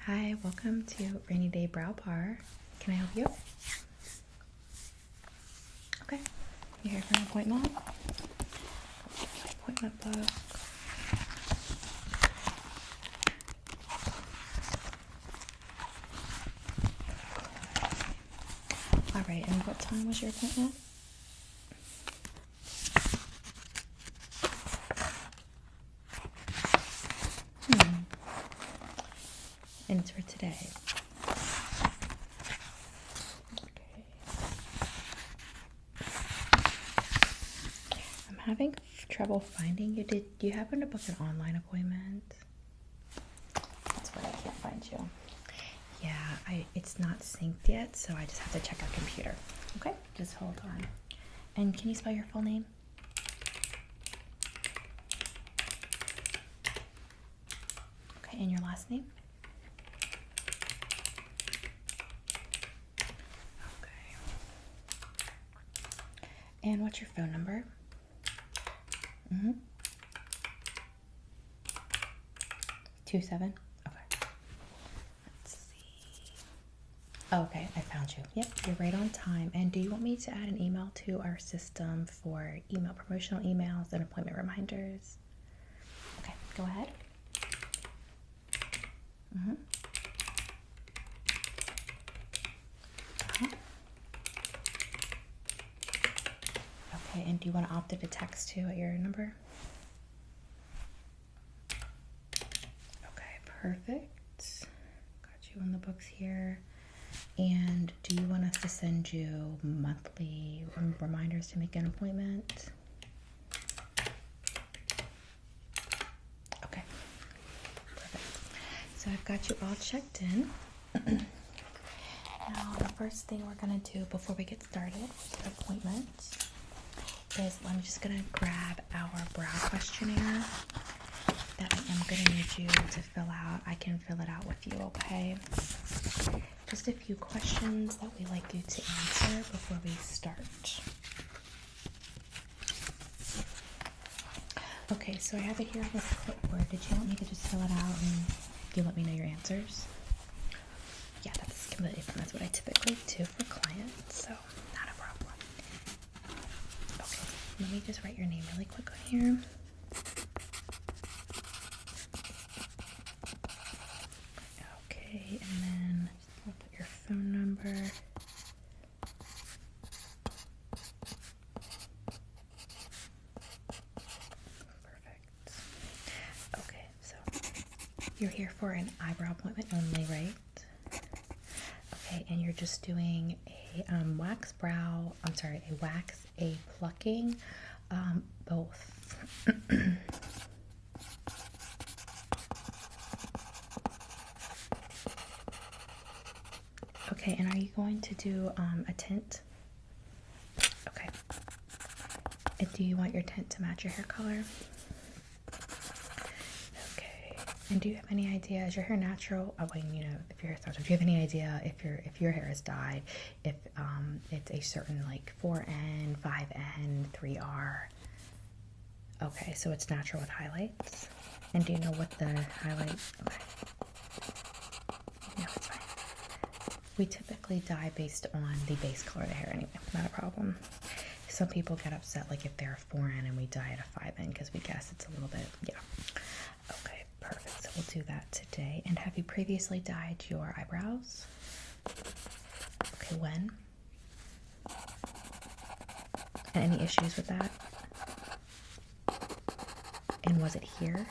Hi, welcome to Rainy Day Brow Bar. Can I help you? Okay. You here for an appointment? Appointment book. Alright, and what time was your appointment? And it's for today. Okay. I'm having trouble finding you. Did you happen to book an online appointment? That's why I can't find you. Yeah, it's not synced yet, so I just have to check our computer. Okay, just hold on. And can you spell your full name? Okay, and your last name? Okay. And what's your phone number? 27? Okay. Let's see. Oh, okay, I found you. Yep, you're right on time. And do you want me to add an email to our system for promotional emails and appointment reminders? Okay, go ahead. Okay, and do you want to opt into text too at your number? Okay, perfect. Got you on the books here. And do you want us to send you monthly reminders to make an appointment? Okay, perfect. So I've got you all checked in. Now, the first thing we're going to do before we get started with the appointment is I'm just going to grab our brow questionnaire that I am going to need you to fill out. I can fill it out with you, okay? Just a few questions that we like you to answer before we start. Okay, so I have it here on this clipboard. Did you want me to just fill it out and you let me know your answers? Yeah, that's completely fine. That's what I typically do for clients, so not a problem. Okay, let me just write your name really quick on here. Okay, and then I'll put your phone number. Perfect. Okay, so you're here for an eyebrow appointment only, right? Okay, and you're just doing a wax, a plucking, both. Okay, and are you going to do a tint? Okay. And do you want your tint to match your hair color? Okay. And do you have any idea, is your hair natural? Oh, well, you know, if your hair is natural, do you have any idea if your hair is dyed, if it's a certain like 4N, 5N, 3R? Okay, so it's natural with highlights. And do you know what the highlights? Okay. No, it's fine. We typically dye based on the base color of the hair anyway, not a problem. Some people get upset like if they're a 4N and we dye it a 5N because we guess it's a little bit, yeah. Okay, perfect. So we'll do that today. And have you previously dyed your eyebrows? Okay, when? And any issues with that? And was it here?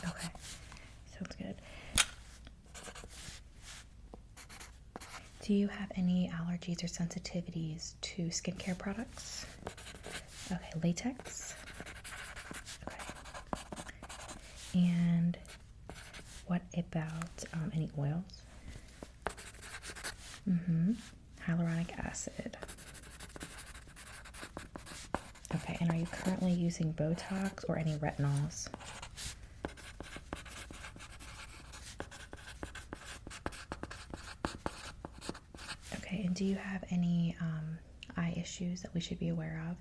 Okay, sounds good. Do you have any allergies or sensitivities to skincare products? Okay, latex. Okay. And what about any oils? Hyaluronic acid. Okay, and are you currently using Botox or any retinols? Okay, and do you have any eye issues that we should be aware of?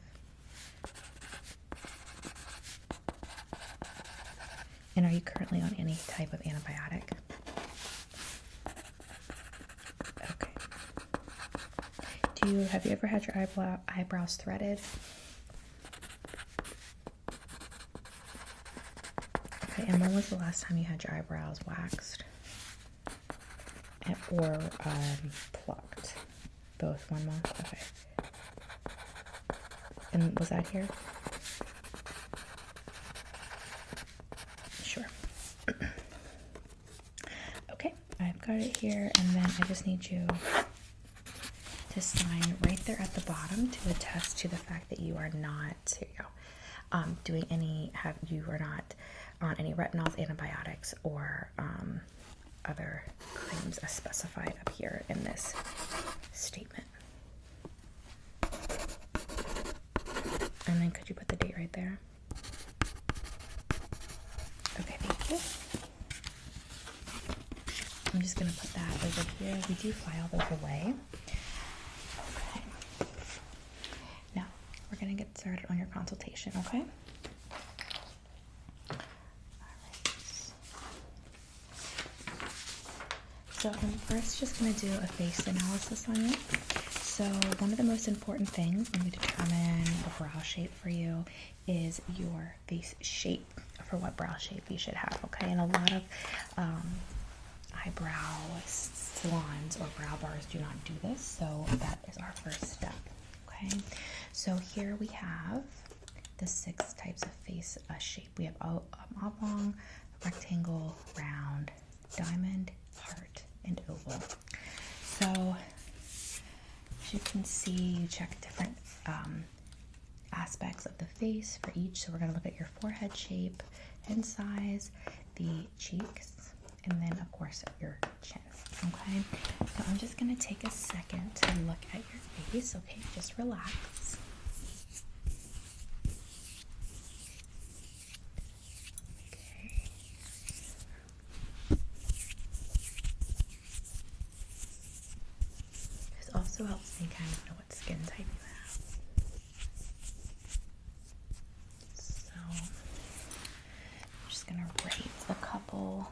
And are you currently on any type of antibiotic? have you ever had your eyebrows threaded? Okay, and when was the last time you had your eyebrows waxed or plucked? Both 1 month? Okay. And was that here? Sure. Okay, I've got it here, and then I just need you to sign right there at the bottom to attest to the fact that you are not, here you go, doing any, you are not on any retinols, antibiotics, or other creams as specified up here in this statement. And then could you put the date right there? Okay, thank you. I'm just going to put that over here. We do file those away. Okay. Now, we're going to get started on your consultation, okay? So I'm first just going to do a face analysis on you. So one of the most important things when we determine the brow shape for you is your face shape, for what brow shape you should have, okay? And a lot of eyebrow salons or brow bars do not do this, so that is our first step, okay? So here we have the 6 types of face shape. We have oblong, rectangle, round, diamond, heart, and oval. So as you can see, you check different aspects of the face for each. So we're going to look at your forehead shape and size, the cheeks, and then of course your chin. Okay, so I'm just going to take a second to look at your face. Okay, just relax. Okay. This also helps me kind of know what skin type you have. So I'm just going to write a couple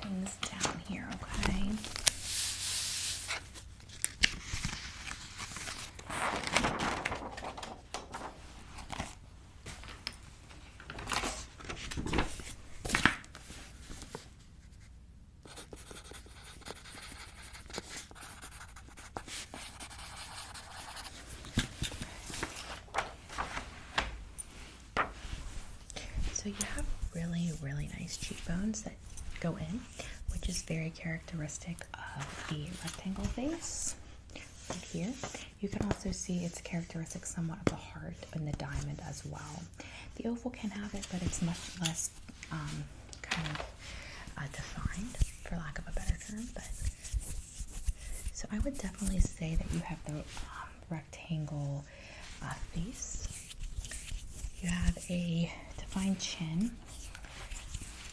things down here, okay? So you have really nice cheekbones that go in, which is very characteristic of the rectangle face right here. You can also see it's characteristic somewhat of the heart and the diamond as well. The oval can have it, but it's much less defined, for lack of a better term. But so I would definitely say that you have the rectangle face. You have a defined chin.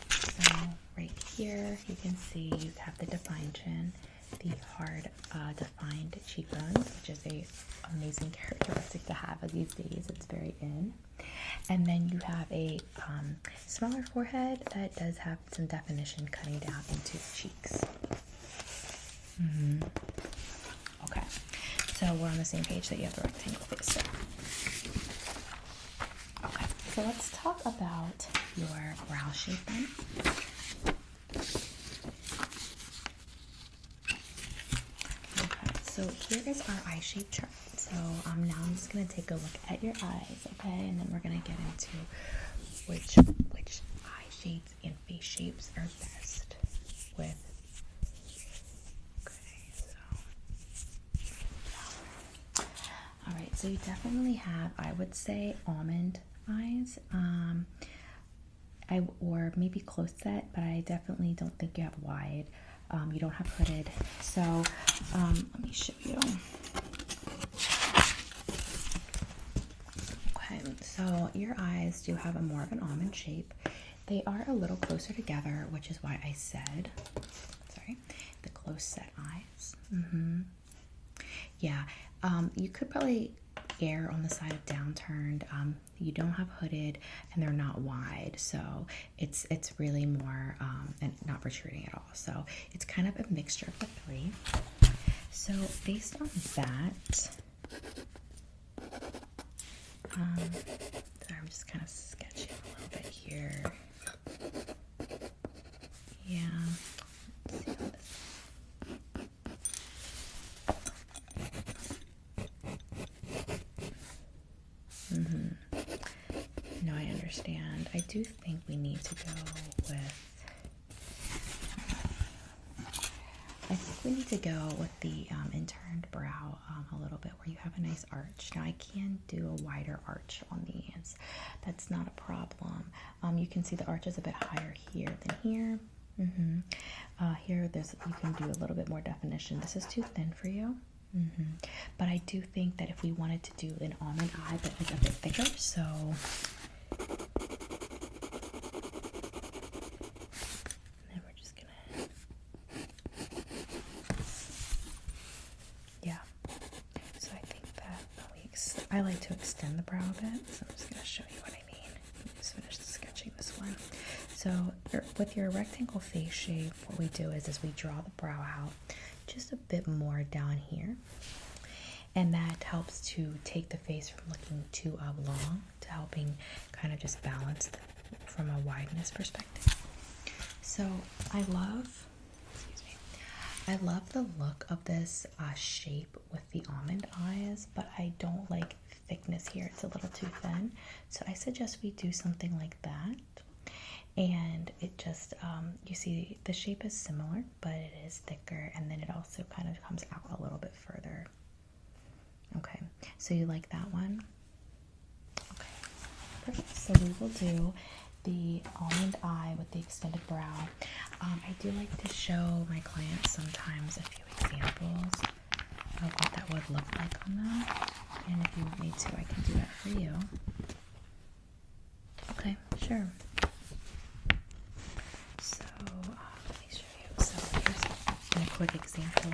So right here, you can see you have the defined chin, the hard defined cheekbones, which is a amazing characteristic to have these days. It's very in. And then you have a smaller forehead that does have some definition cutting down into the cheeks. Okay, so we're on the same page that you have the rectangle face. So. Okay, so let's talk about your brow shape then. Okay, so here is our eye shape chart. So now I'm just going to take a look at your eyes, okay? And then we're going to get into which eye shapes and face shapes are best with. Okay, all right, so you definitely have, I would say, almond eyes, or maybe close set, but I definitely don't think you have wide. You don't have hooded. So let me show you. Okay, so your eyes do have a more of an almond shape. They are a little closer together, which is why I said, sorry, the close set eyes. Yeah, you could probably err on the side of downturned. You don't have hooded and they're not wide, so it's really more and not protruding at all. So it's kind of a mixture of the three. So based on that, I'm just kind of sketching a little bit here. Yeah. Let's see how this. No, I understand. I do think we need to go with. I think we need to go with the interned brow a little bit, where you have a nice arch. Now I can do a wider arch on these. That's not a problem. You can see the arch is a bit higher here than here. Here, you can do a little bit more definition. This is too thin for you. But I do think that if we wanted to do an almond eye that is a bit thicker, so then we're just gonna, yeah. So I think that I like to extend the brow a bit, so I'm just gonna show you what I mean. Let me just finish sketching this one. So with your rectangle face shape, what we do is we draw the brow out just a bit more down here, and that helps to take the face from looking too oblong to helping kind of just balance from a wideness perspective. So I love the look of this shape with the almond eyes, but I don't like thickness here. It's a little too thin, so I suggest we do something like that. And it just, you see the shape is similar, but it is thicker, and then it also kind of comes out a little bit further. Okay, so you like that one? Okay, perfect. So we will do the almond eye with the extended brow. I do like to show my clients sometimes a few examples of what that would look like on them. And if you want me to, I can do that for you. Okay, sure. So let me show you. So here's a quick example.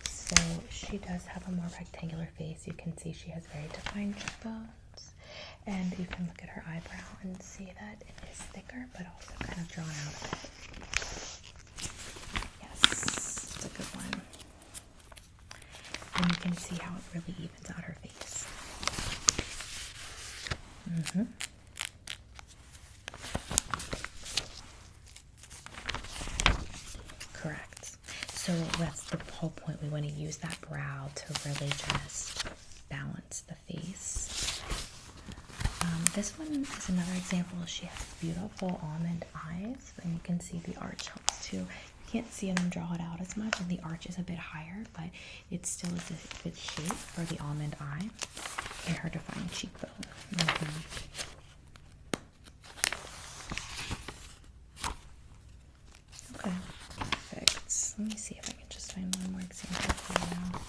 So she does have a more rectangular face. You can see she has very defined cheekbones, and you can look at her eyebrow and see that it is thicker, but also kind of drawn out a bit. Yes, it's a good one. And you can see how it really evens out her face. Correct. So that's the whole point. We want to use that brow to really just balance the face. This one is another example. She has beautiful almond eyes, and you can see the arch helps too. You can't see them draw it out as much, and the arch is a bit higher, but it still is a good shape for the almond eye and her defined cheekbone. Okay, perfect. Let me see if I can just find one more example for you now.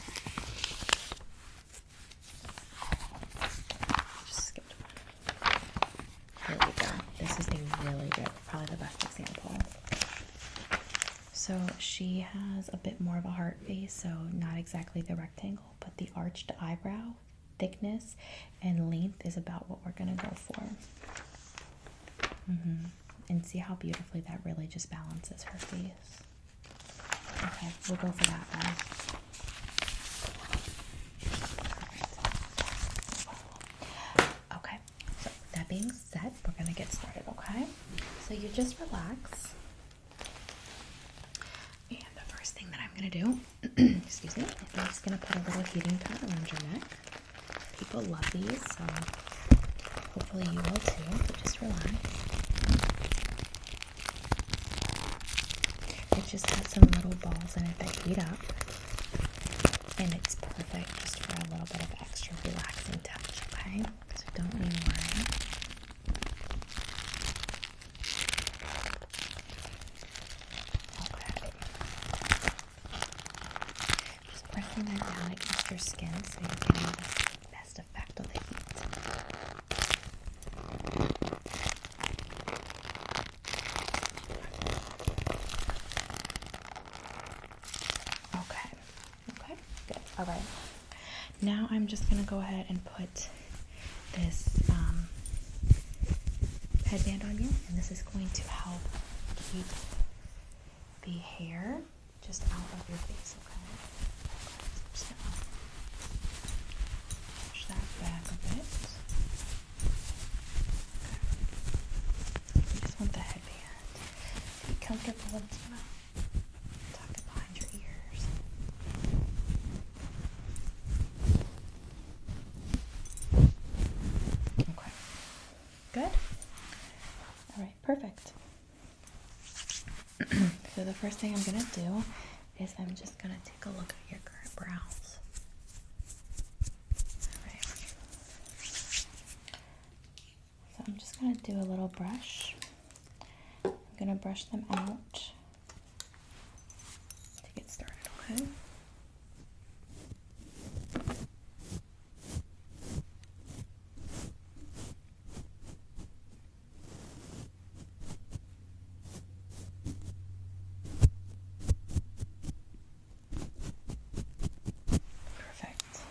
Just skipped one. There we go. This is a really good, probably the best example. So she has a bit more of a heart face, so not exactly the rectangle, but the arched eyebrow, thickness, and length is about what we're going to go for. And see how beautifully that really just balances her face. Okay, we'll go for that one. Okay, so that being said, we're going to get started, okay? So you just relax. And the first thing that I'm going to do, excuse me, I'm just going to put a little heating pad around your neck. People love these, so hopefully you will too, but just relax. It just has some little balls in it that heat up, and it's perfect just for a little bit of extra relaxing touch, okay? So don't you worry. Okay. Just pressing that down against your skin so you're getting the best effect of the heat. All right, now I'm just going to go ahead and put this headband on you, and this is going to help keep the hair just out of your face, okay? comfortable. I'm just gonna tuck it behind your ears. Okay. Good. All right, perfect. So the first thing I'm gonna do is I'm just gonna take a look at your current brows. Right. So I'm just gonna do a little brush. I'm gonna brush them out to get started, okay? Perfect.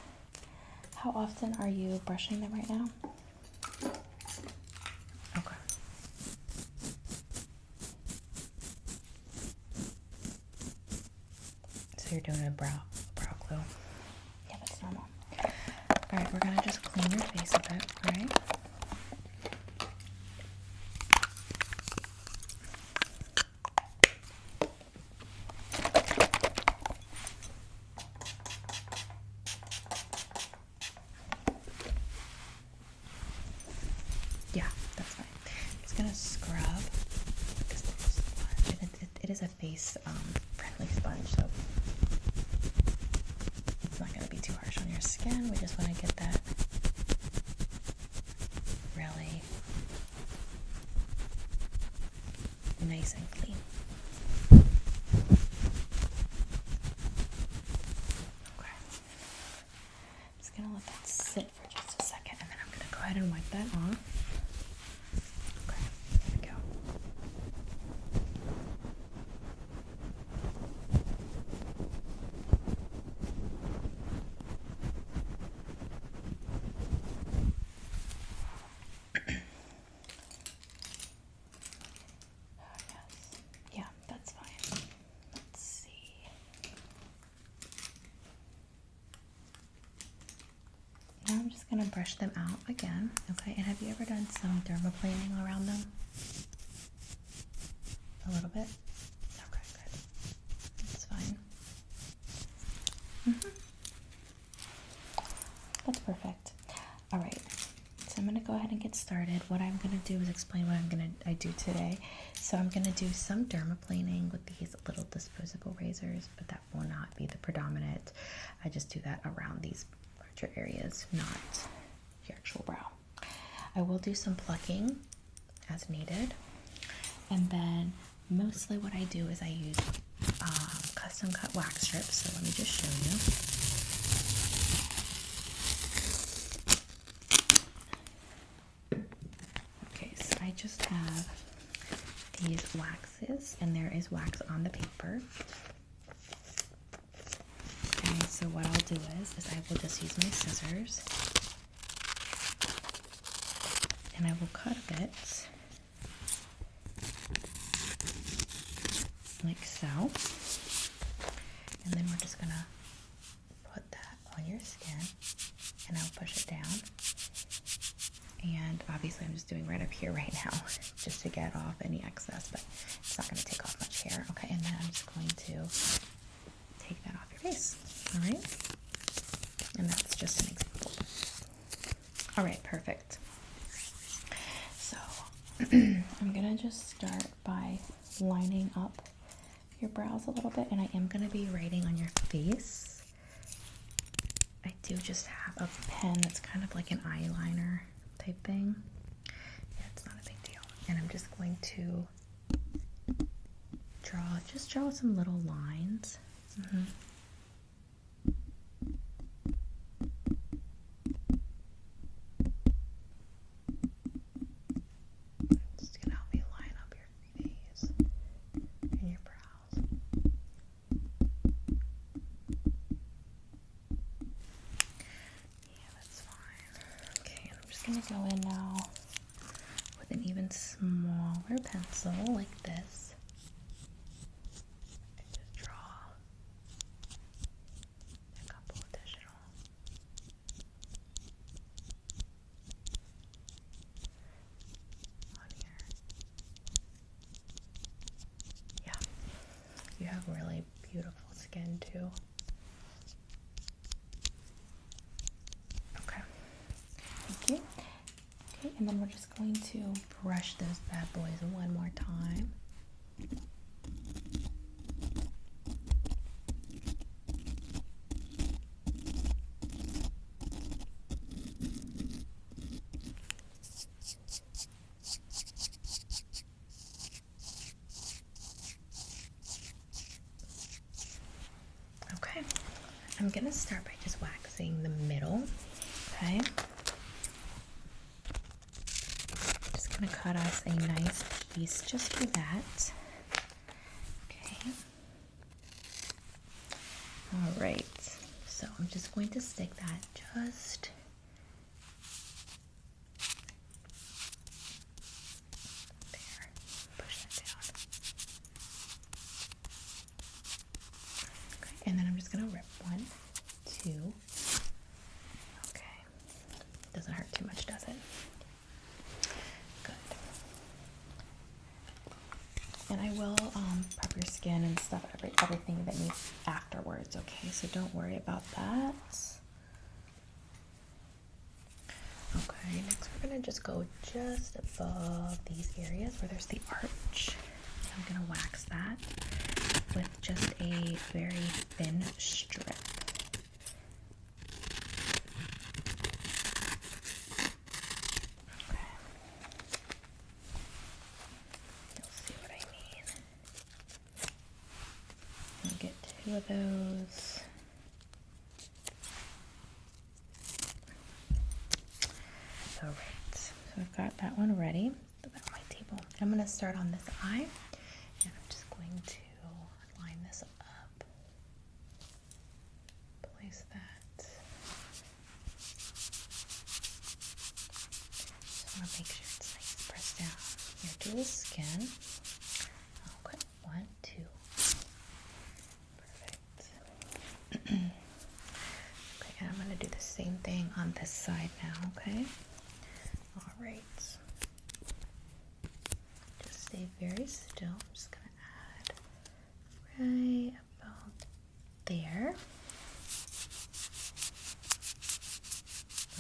How often are you brushing them right now? Okay. So you're doing a brow glue. Yeah, that's normal. All right, we're gonna just clean your face a bit, all right? Yeah, that's fine. I'm just gonna scrub this little sponge. And it is a face friendly sponge, so it's not gonna be too harsh on your skin. We just want to get that really nice and clean. Okay. I'm just gonna let that sit for just a second, and then I'm gonna go ahead and wipe that off. Okay, there we go. Yes. Yeah, that's fine. Let's see. Now I'm just gonna brush them out again, okay? And have you ever done some dermaplaning around them? A little bit? Okay, good. That's fine. That's perfect. All right. So I'm gonna go ahead and get started. What I'm gonna do is explain what I do today. So I'm gonna do some dermaplaning with these little disposable razors, but that will not be the predominant. I just do that around these larger areas, not the actual brow. I will do some plucking as needed, and then mostly what I do is I use custom cut wax strips. So let me just show you. Okay, so I just have these waxes, and there is wax on the paper. And so what I'll do is I will just use my scissors, and I will cut a bit, like so. And then we're just gonna put that on your skin, and I'll push it down. And obviously I'm just doing right up here right now just to get off any excess, but it's not going to take off much hair. Okay, and then I'm just going to take that off your face. All right, and that's just an example. All right, perfect. So I'm going to just start by lining up your brows a little bit, and I am going to be writing on your face. I do just have a pen that's kind of like an eyeliner type thing. Yeah, it's not a big deal. And I'm just going to draw some little lines. Just gonna help me line up your face and your brows. Yeah, that's fine. Okay, and I'm just gonna go in now with an even smaller pencil like this. And just draw a couple additional on here. have really beautiful skin too. Okay, thank you. Okay, and then we're just going to brush those bad boys one more time. Okay, I'm gonna start by just waxing the middle, okay? Just gonna cut us a nice piece just for that. Okay. All right, so I'm just going to stick that just there. Push that down. Okay, and then I'm just gonna rip 1, 2. Okay, doesn't hurt too much, does it? Good. And I will prep your skin and stuff, everything that needs afterwards, okay? So don't worry about that. Okay, next we're gonna just go just above these areas where there's the arch. I'm gonna wax that with just a very thin strip. Okay. You'll see what I mean. I'll get 2 of those. Alright, so I've got that one ready. Put that on my table. I'm going to start on this eye, and I'm just going to line this up. Place that. Just want to make sure it's nice, press down here to the skin. Okay, 1, 2. Perfect. Okay, and I'm going to do the same thing on this side now, okay? All right. Just stay very still. I'm just going to add right about there.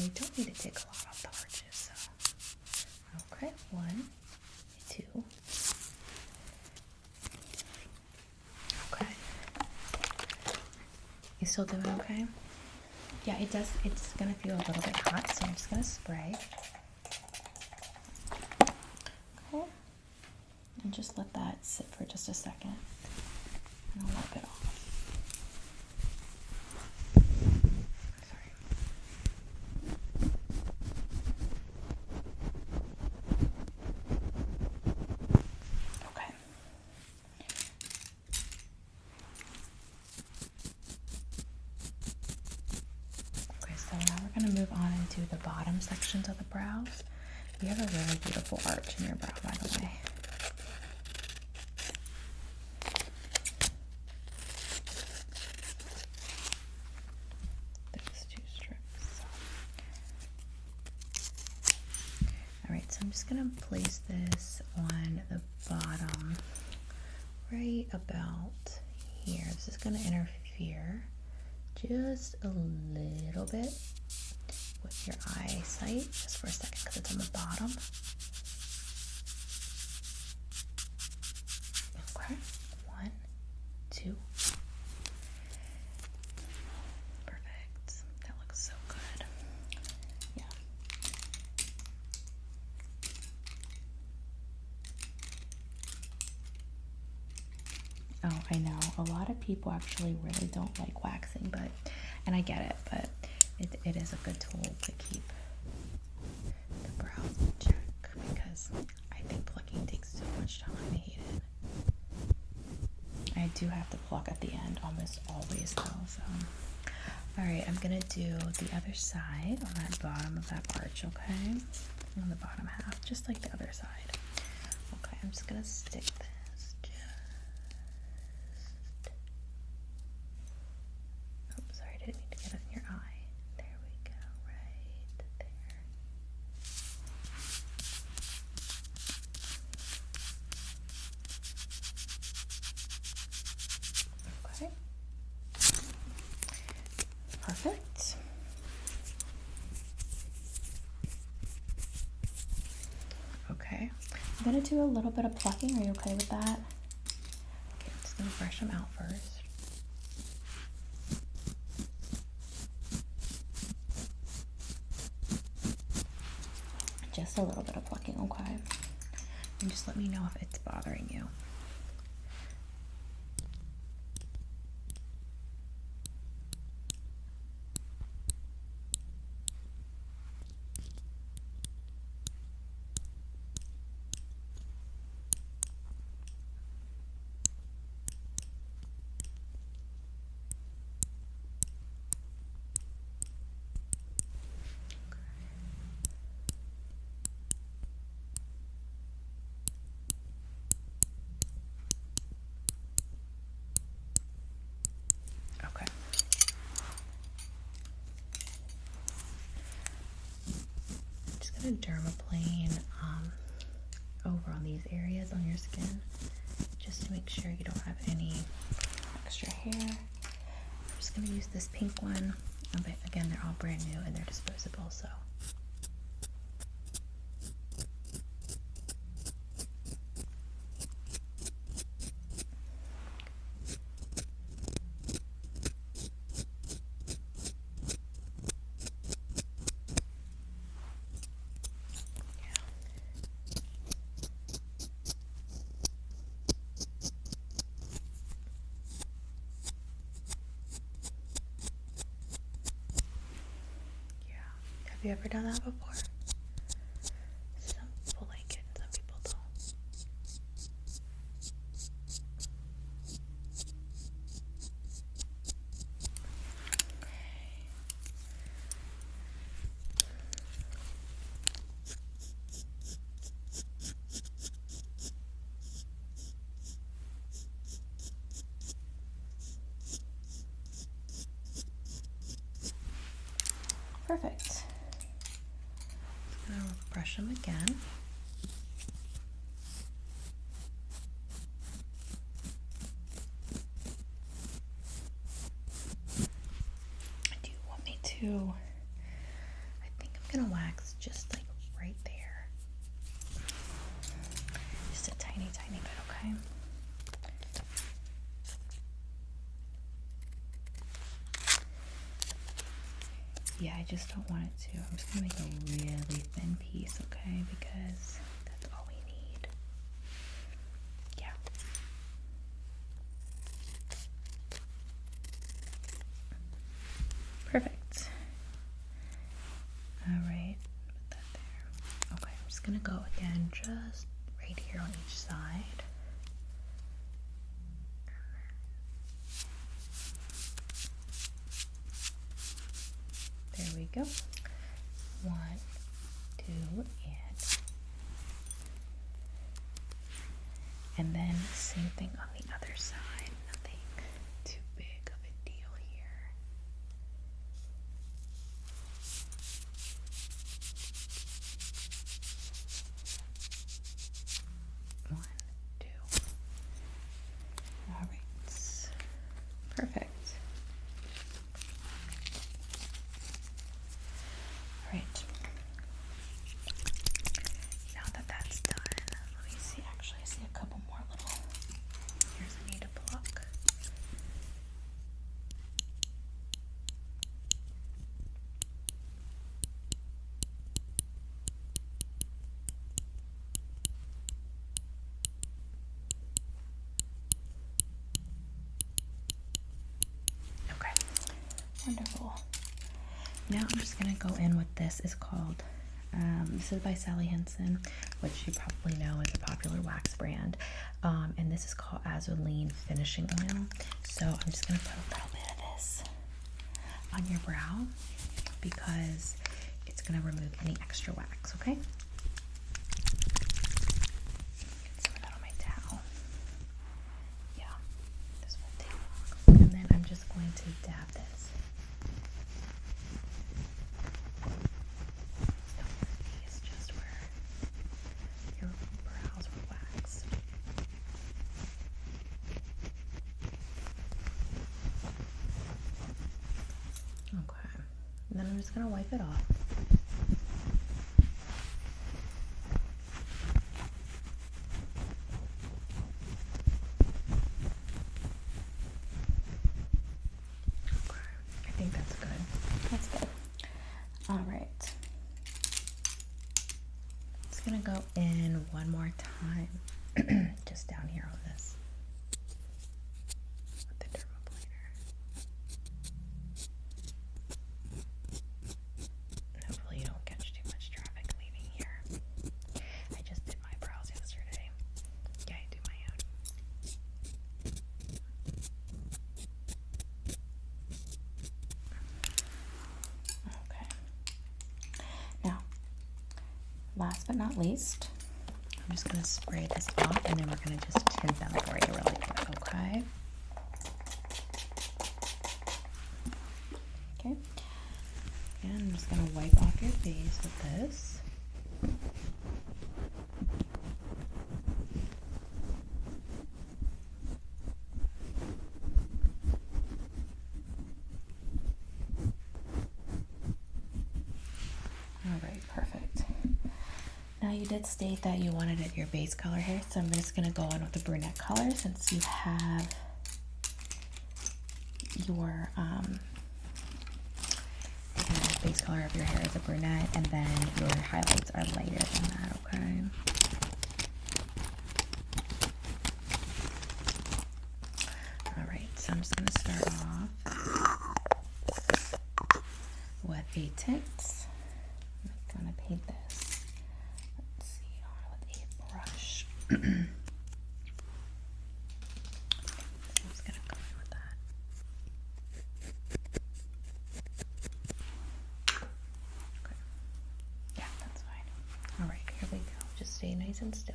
We don't need to take a lot off the arches, so. Okay, 1, 2. Okay. You still doing okay? Yeah, it does. It's gonna feel a little bit hot, so I'm just gonna spray. Okay. And just let that sit for just a second. And I'll wipe it off. Sorry. Okay. Okay, so now we're gonna move on into the bottom sections of the brows. You have a really beautiful arch in your brow, by the way. There's 2 strips. Alright, so I'm just going to place this on the bottom right about here. This is going to interfere just a little bit with your eyesight, just for a second, because it's on the bottom. Okay, 1, 2. Perfect. That looks so good. Yeah. Oh, I know. A lot of people actually really don't like waxing, and I get it, but it is a good tool to keep the brows in check, because I think plucking takes so much time. I hate it. I do have to pluck at the end almost always though, so. Alright, I'm gonna do the other side on that bottom of that arch, okay? On the bottom half, just like the other side. Okay, I'm just gonna stick this oops, sorry, I didn't mean to get it in your eye. There we go, right there. Perfect. Okay, I'm gonna do a little bit of plucking. Are you okay with that? Okay, I'm just gonna brush them out first. Just a little bit of plucking, okay? And just let me know if it's bothering you. Okay. I'm just gonna dermaplane over on these areas on your skin, just to make sure you don't have any extra hair. I'm just gonna use this pink one. But again, they're all brand new and they're disposable, so. Have you ever done that before? Some people like it, some people don't. Perfect. I'm gonna brush them again. Do you want me to? I think I'm gonna wax just like right there. Just a tiny, tiny bit, okay? Yeah, I just don't want it to. I'm just gonna make a really thin piece, okay? Because that's all we need. Yeah. Perfect. All right, put that there. Okay, I'm just gonna go again, just right here on each side. There we go. 1, 2, and then same thing on the other side. Nothing too big of a deal here. One, two. All right. Perfect. Right. Now that that's done, let me see. Actually, I see a couple more little hairs I need to pluck. Okay. Wonderful. Now I'm just gonna go in with this. Is called, this is by Sally Hansen, which you probably know is a popular wax brand. And this is called Azuline Finishing Oil. So I'm just gonna put a little bit of this on your brow because it's gonna remove any extra wax, okay? Get some of that on my towel. Yeah, this won't take long. And then I'm just going to dab this. It's just where your brows were waxed. Okay. And then I'm just gonna wipe it off. Okay, I think that's good. That's good. All right. Just gonna go in one more time, just down here on this with the dermaplaner. Hopefully you don't catch too much traffic leaving here. I just did my brows yesterday. Yeah, I do my own. Okay. Now, last but not least, I'm just going to spray this off and then we're going to just tint them for you really quick, okay? Okay. And I'm just going to wipe off your face with this. Alright, perfect. Now you did state that you wanted it your base color here, so I'm just going to go in with the brunette color since you have your the base color of your hair is a brunette and then your highlights are lighter than that, okay? Alright, so I'm just going to start off with a tint. I'm going to paint this. Let's see, with a brush. So I'm just going to go in with that. Okay. Yeah, that's fine. Alright, here we go. Just stay nice and still.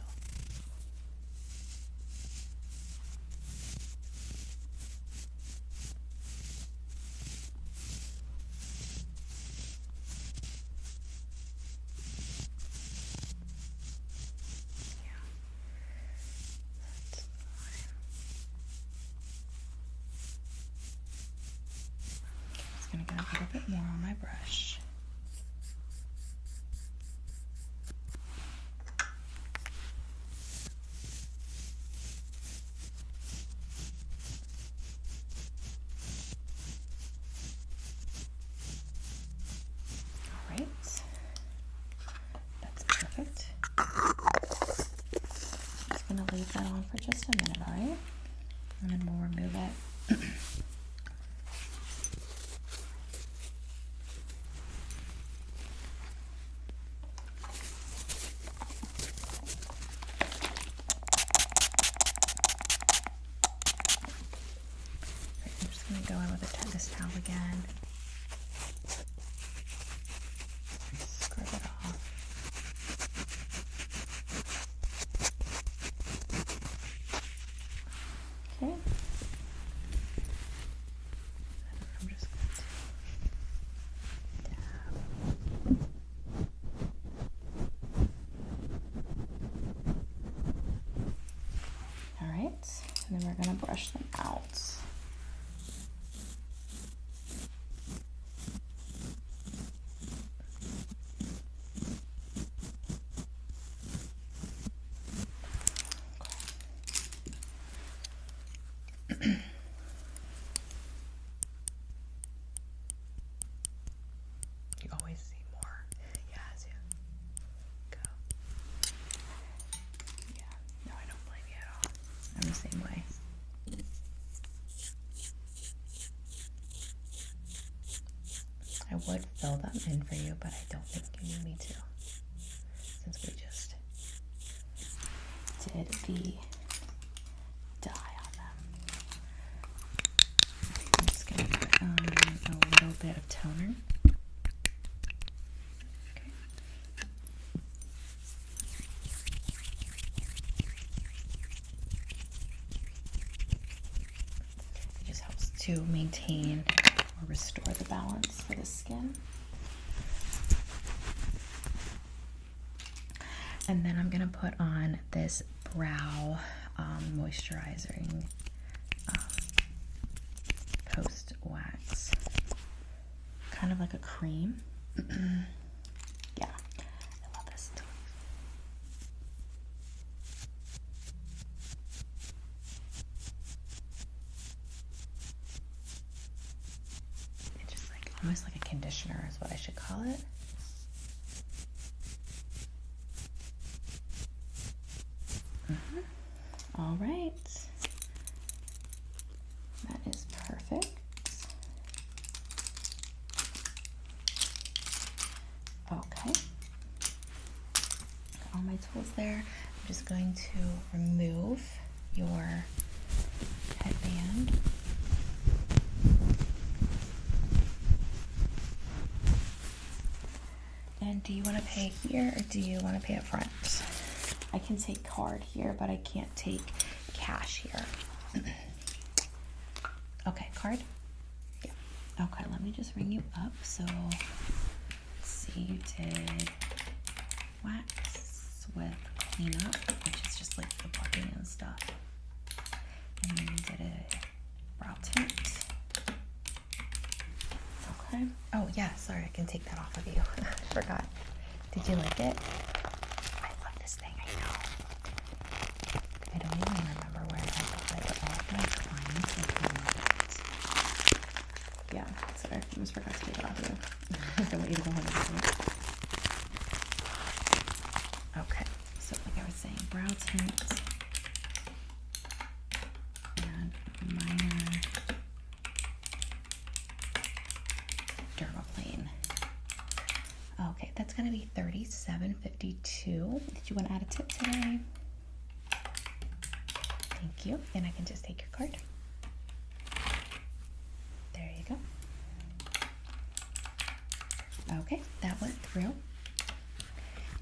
Gonna get a little bit more on my brush. All right, that's perfect. Just gonna leave that on for just a minute, all right? And then we'll remove it. Go in with this towel again. Scrub it off. Okay. I'm just going to dab. All right, and then we're going to brush them out. You always see more. Yeah, as you go. Yeah, no, I don't blame you at all. I'm the same way. I would fill them in for you, but I don't think you need me to. Since we just did the dye on them. I'm just going to put on a little bit of toner. Okay. It just helps to maintain or restore the balance for the skin. And then I'm going to put on this brow moisturizing post wax. Kind of like like a cream. Yeah, I love this stuff. It's just like almost like a conditioner is what I should call it. All right, that is perfect. Okay, got all my tools there. I'm just going to remove your headband. And do you want to pay here or do you want to pay up front? I can take card here, but I can't take cash here. Okay, card? Yeah. Okay, let me just ring you up. So, let's see, you did wax with cleanup, which is just like the plucking and stuff. And then you did a brow tint. Okay. Oh, yeah, sorry, I can take that off of you. I forgot. Did you like it? I don't even remember where I got it, but all of my clients have done it. Yeah, sorry, I almost forgot to take it off of you. I want you to go home and do it. Okay, so like I was saying, brow tint and minor dermaplane. Okay, that's gonna be $37.52. Did you want to add a tip today? Thank you. And I can just take your card. There you go. Okay, that went through.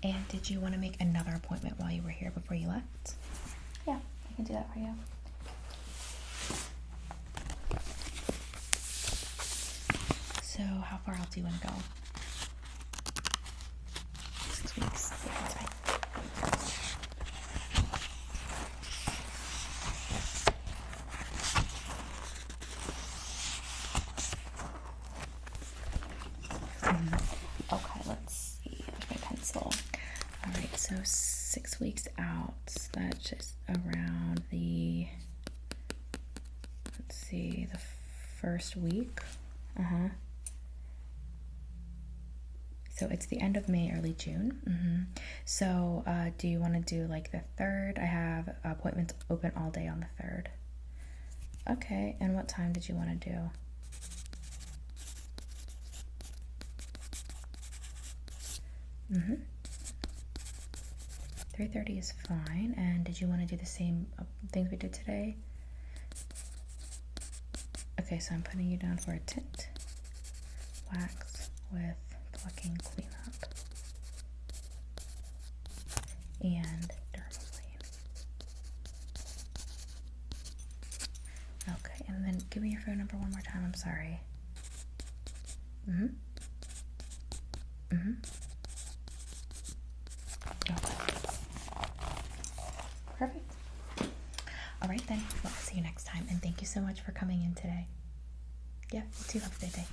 And did you want to make another appointment while you were here before you left? Yeah, I can do that for you. So how far out do you want to go? 6 weeks. Yeah, that's fine. Okay, let's see. There's my pencil. All right, so 6 weeks out. That's just around the, let's see, the first week. So it's the end of May, early June. So do you want to do like the 3rd? I have appointments open all day on the 3rd. Okay, and what time did you want to do? 3:30 is fine. And did you want to do the same things we did today? Okay, so I'm putting you down for a tint, wax with plucking cleanup, and dermaplane. Okay, and then give me your phone number one more time. I'm sorry. Okay. Perfect. All right then. Well, I'll see you next time. And thank you so much for coming in today. Yeah, you too. Have a good day.